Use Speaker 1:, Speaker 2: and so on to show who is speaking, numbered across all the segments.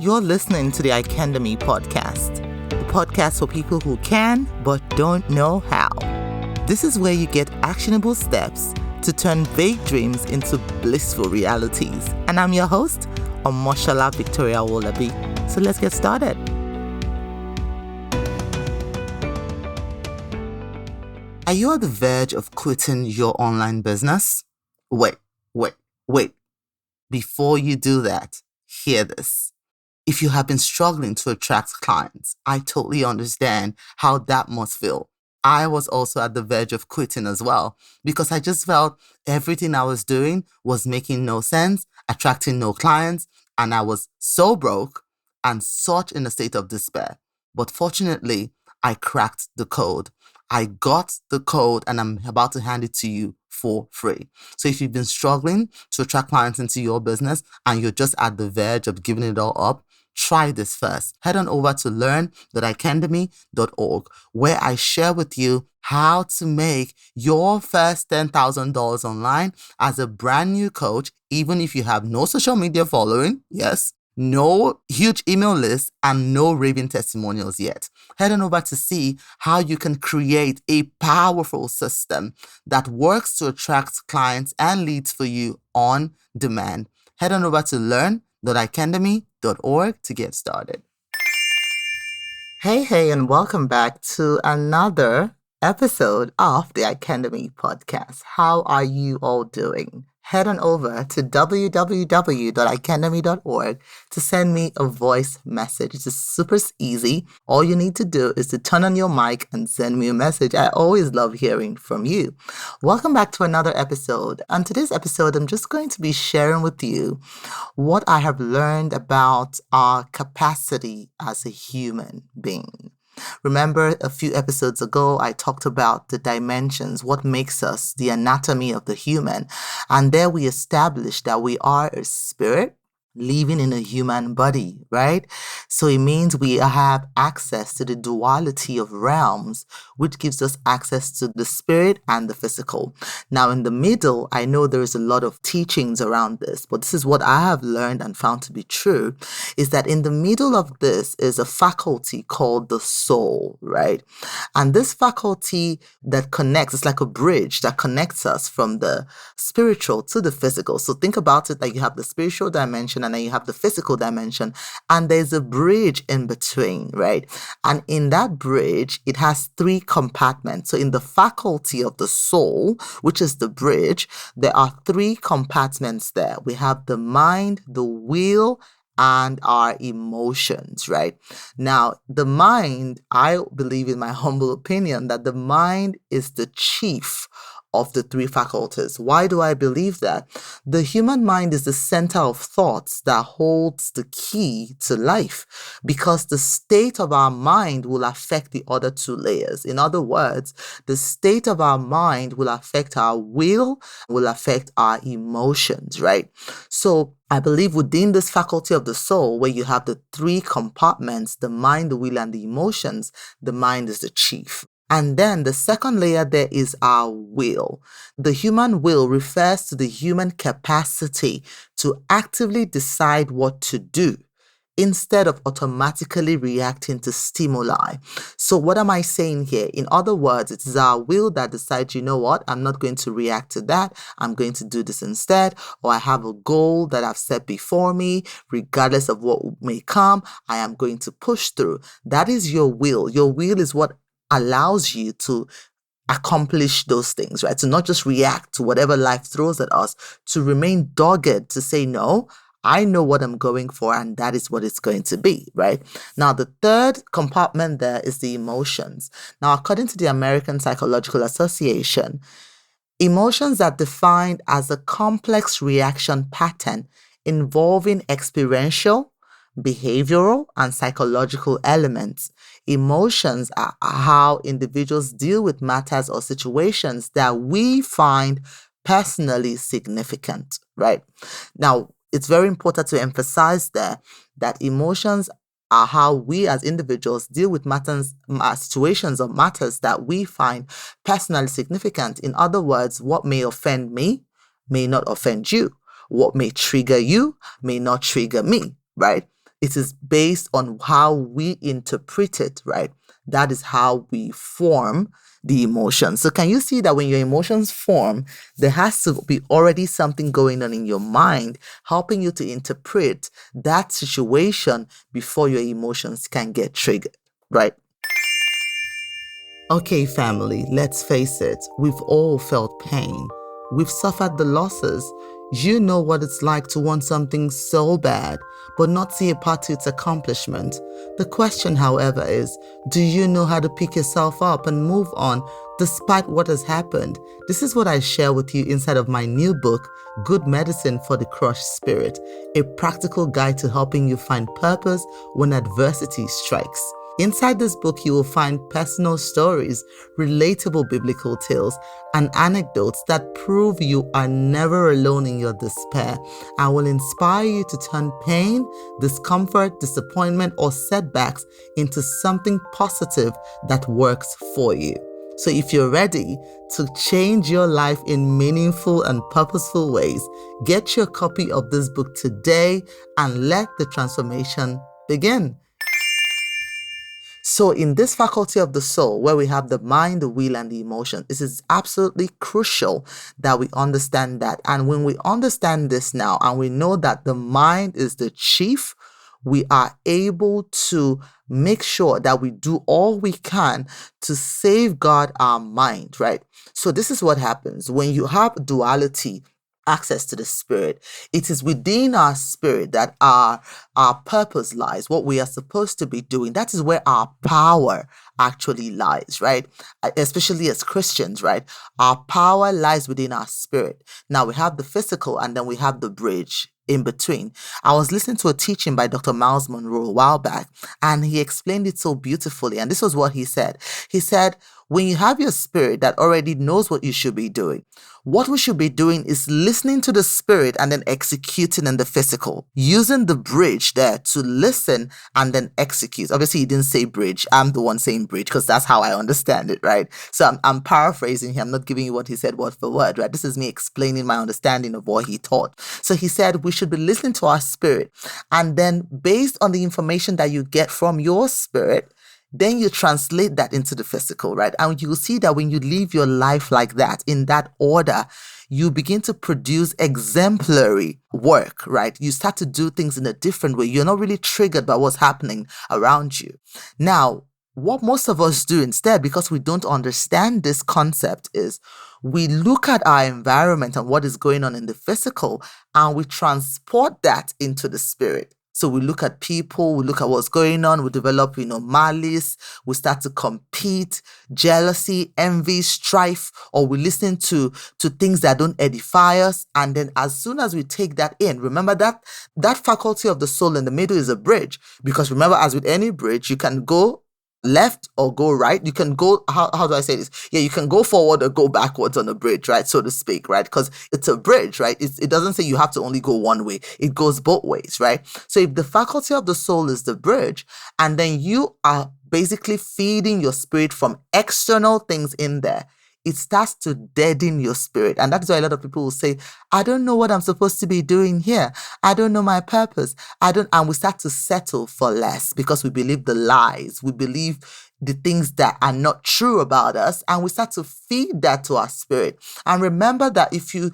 Speaker 1: You're listening to the Icandemy Podcast, the podcast for people who can but don't know how. This is where you get actionable steps to turn vague dreams into blissful realities. And I'm your host, Omoshola Victoria Wolabi. So let's get started. Are you at the verge of quitting your online business? Wait. Before you do that, hear this. If you have been struggling to attract clients, I totally understand how that must feel. I was also at the verge of quitting as well because I just felt everything I was doing was making no sense, attracting no clients, and I was so broke and such in a state of despair. But fortunately, I cracked the code. I got the code and I'm about to hand it to you for free. So if you've been struggling to attract clients into your business and you're just at the verge of giving it all up, try this first. Head on over to learn.icandemy.org, where I share with you how to make your first $10,000 online as a brand new coach, even if you have no social media following, yes, no huge email list, and no raving testimonials yet. Head on over to see how you can create a powerful system that works to attract clients and leads for you on demand. Head on over to learn.icandemy.org to get started. Hey, and welcome back to another episode of the Icandemy Podcast. How are you all doing? Head on over to www.icandemy.org to send me a voice message. It's super easy. All you need to do is to turn on your mic and send me a message. I always love hearing from you. Welcome back to another episode. On today's episode, I'm just going to be sharing with you what I have learned about our capacity as a human being. Remember a few episodes ago, I talked about the dimensions, what makes us, the anatomy of the human. And there we established that we are a spirit living in a human body, right? So it means we have access to the duality of realms, which gives us access to the spirit and the physical. Now, in the middle, I know there's a lot of teachings around this, but this is what I have learned and found to be true, is that in the middle of this is a faculty called the soul, right? And this faculty that connects, it's like a bridge that connects us from the spiritual to the physical. So think about it like you have the spiritual dimension and then you have the physical dimension, and there's a bridge in between, right? And in that bridge, it has three compartments. So in the faculty of the soul, which is the bridge, there are three compartments there. We have the mind, the will, and our emotions, right? Now, the mind, I believe in my humble opinion that the mind is the chief of the three faculties. Why do I believe that? The human mind is the center of thoughts that holds the key to life, because the state of our mind will affect the other two layers. In other words, the state of our mind will affect our will, will affect our emotions, right? So I believe within this faculty of the soul, where you have the three compartments, the mind, the will, and the emotions, the mind is the chief. And then the second layer there is our will. The human will refers to the human capacity to actively decide what to do instead of automatically reacting to stimuli. So what am I saying here? In other words, it is our will that decides, you know what, I'm not going to react to that. I'm going to do this instead. Or I have a goal that I've set before me, regardless of what may come, I am going to push through. That is your will. Your will is what allows you to accomplish those things, right? To not just react to whatever life throws at us, to remain dogged, to say, no, I know what I'm going for, and that is what it's going to be, right? Now, the third compartment there is the emotions. Now, according to the American Psychological Association, emotions are defined as a complex reaction pattern involving experiential, behavioral, and psychological elements. Emotions are how individuals deal with matters or situations that we find personally significant, right? Now, it's very important to emphasize there that emotions are how we as individuals deal with matters, situations or matters that we find personally significant. In other words, what may offend me may not offend you. What may trigger you may not trigger me, right? It is based on how we interpret it, right? That is how we form the emotions. So can you see that when your emotions form, there has to be already something going on in your mind helping you to interpret that situation before your emotions can get triggered, right? Okay, family, let's face it. We've all felt pain. We've suffered the losses. You know what it's like to want something so bad, but not see a part to its accomplishment. The question, however, is, do you know how to pick yourself up and move on despite what has happened? This is what I share with you inside of my new book, Good Medicine for the Crushed Spirit, a practical guide to helping you find purpose when adversity strikes. Inside this book, you will find personal stories, relatable biblical tales, and anecdotes that prove you are never alone in your despair and will inspire you to turn pain, discomfort, disappointment, or setbacks into something positive that works for you. So if you're ready to change your life in meaningful and purposeful ways, get your copy of this book today and let the transformation begin. So in this faculty of the soul, where we have the mind, the will, and the emotion, it is absolutely crucial that we understand that. And when we understand this now, and we know that the mind is the chief, we are able to make sure that we do all we can to safeguard our mind, right? So this is what happens when you have duality, access to the spirit. It is within our spirit that our purpose lies, what we are supposed to be doing. That is where our power actually lies, right? Especially as Christians, right? Our power lies within our spirit. Now we have the physical and then we have the bridge in between. I was listening to a teaching by Dr. Miles Monroe a while back, and he explained it so beautifully. And this was what he said. He said, when you have your spirit that already knows what you should be doing, what we should be doing is listening to the spirit and then executing in the physical, using the bridge there to listen and then execute. Obviously, he didn't say bridge. I'm the one saying bridge because that's how I understand it, right? So I'm paraphrasing him. I'm not giving you what he said word for word, right? This is me explaining my understanding of what he taught. So he said we should be listening to our spirit, and then based on the information that you get from your spirit, then you translate that into the physical, right? And you will see that when you live your life like that, in that order, you begin to produce exemplary work, right? You start to do things in a different way. You're not really triggered by what's happening around you. Now, what most of us do instead, because we don't understand this concept, is we look at our environment and what is going on in the physical, and we transport that into the spirit. So we look at people, we look at what's going on, we develop, malice, we start to compete, jealousy, envy, strife, or we listen to things that don't edify us. And then as soon as we take that in, remember that faculty of the soul in the middle is a bridge. Because remember, as with any bridge, you can go left or go right. You can go, how do I say this? Yeah, you can go forward or go backwards on a bridge, right? So to speak, right? Because it's a bridge, right? It doesn't say you have to only go one way. It goes both ways, right? So if the faculty of the soul is the bridge, and then you are basically feeding your spirit from external things in there, it starts to deaden your spirit. And that's why a lot of people will say, I don't know what I'm supposed to be doing here. I don't know my purpose. And we start to settle for less because we believe the lies. We believe the things that are not true about us, and we start to feed that to our spirit. And remember that if you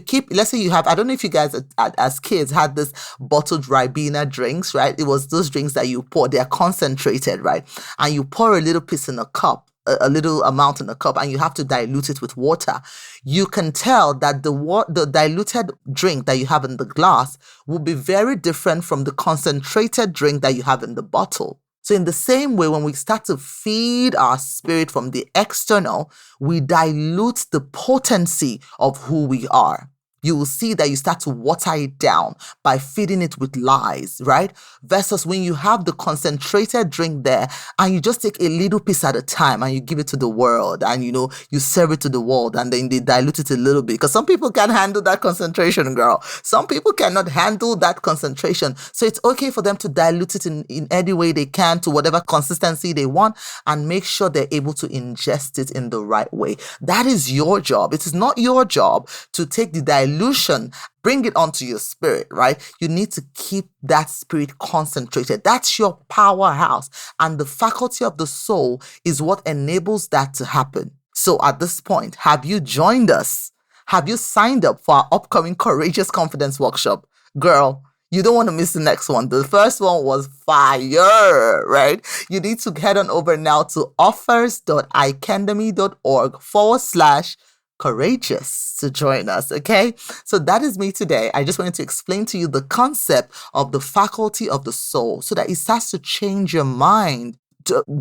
Speaker 1: keep, let's say you have, I don't know if you guys as kids had this bottled Ribena drinks, right? It was those drinks that you pour, they're concentrated, right? And you pour a little piece in a cup, a little amount in a cup, and you have to dilute it with water. You can tell that the diluted drink that you have in the glass will be very different from the concentrated drink that you have in the bottle. So in the same way, when we start to feed our spirit from the external, we dilute the potency of who we are. You will see that you start to water it down by feeding it with lies, right? Versus when you have the concentrated drink there and you just take a little piece at a time and you give it to the world, and you serve it to the world, and then they dilute it a little bit. Because some people can't handle that concentration, girl. Some people cannot handle that concentration. So it's okay for them to dilute it in any way they can to whatever consistency they want, and make sure they're able to ingest it in the right way. That is your job. It is not your job to take the dilution, bring it onto your spirit, right? You need to keep that spirit concentrated. That's your powerhouse. And the faculty of the soul is what enables that to happen. So at this point, have you joined us? Have you signed up for our upcoming Courageous Confidence Workshop? Girl, you don't want to miss the next one. The first one was fire, right? You need to head on over now to offers.icandemy.org/courageous to join us, okay? So that is me today. I just wanted to explain to you the concept of the faculty of the soul so that it starts to change your mind,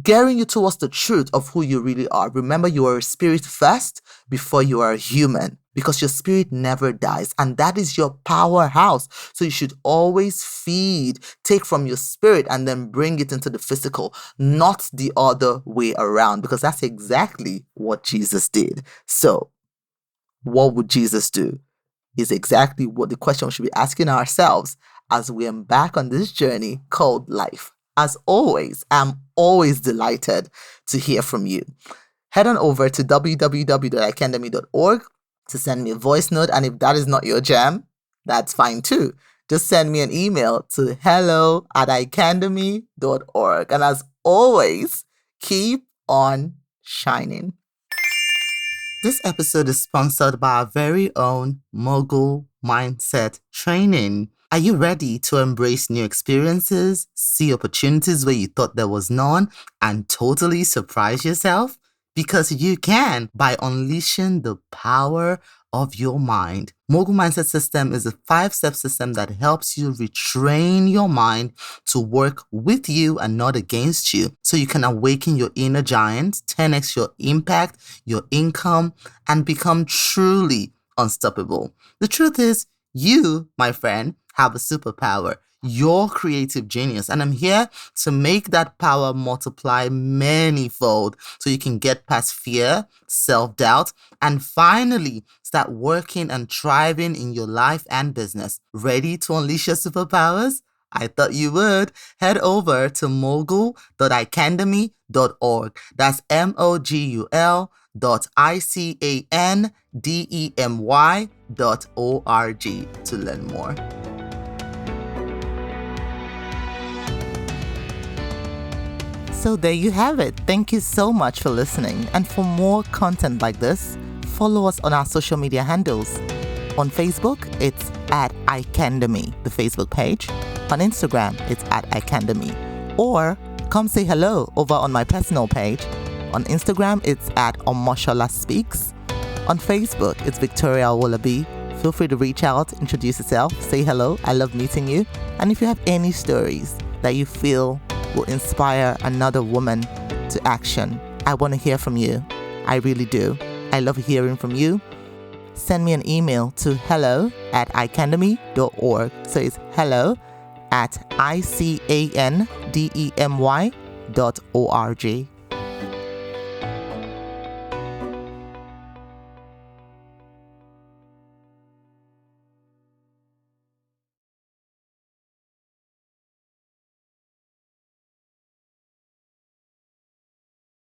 Speaker 1: gearing you towards the truth of who you really are. Remember, you are a spirit first before you are a human, because your spirit never dies, and that is your powerhouse. So you should always take from your spirit and then bring it into the physical, not the other way around, because that's exactly what Jesus did. So what would Jesus do? Is exactly what the question we should be asking ourselves as we embark on this journey called life. As always, I'm always delighted to hear from you. Head on over to www.icandemy.org to send me a voice note. And if that is not your jam, that's fine too. Just send me an email to hello@icandemy.org. And as always, keep on shining. This episode is sponsored by our very own Mogul Mindset Training. Are you ready to embrace new experiences, see opportunities where you thought there was none, and totally surprise yourself? Because you can, by unleashing the power of your mind. Mogul Mindset System is a 5-step system that helps you retrain your mind to work with you and not against you, so you can awaken your inner giant, 10x your impact, your income, and become truly unstoppable. The truth is, you, my friend, have a superpower, your creative genius. And I'm here to make that power multiply manyfold so you can get past fear, self-doubt, and finally start working and thriving in your life and business. Ready to unleash your superpowers? I thought you would. Head over to mogul.icandemy.org. That's mogul.icandemy.org to learn more. So there you have it. Thank you so much for listening. And for more content like this, follow us on our social media handles. On Facebook, it's at Icandemy, the Facebook page. On Instagram, it's at Icandemy. Or come say hello over on my personal page. On Instagram, it's at Omoshola Speaks. On Facebook, it's Victoria Wallaby. Feel free to reach out, introduce yourself, say hello. I love meeting you. And if you have any stories that you feel will inspire another woman to action, I want to hear from you. I really do. I love hearing from you. Send me an email to hello@icandemy.org. So it's hello@icandemy.org.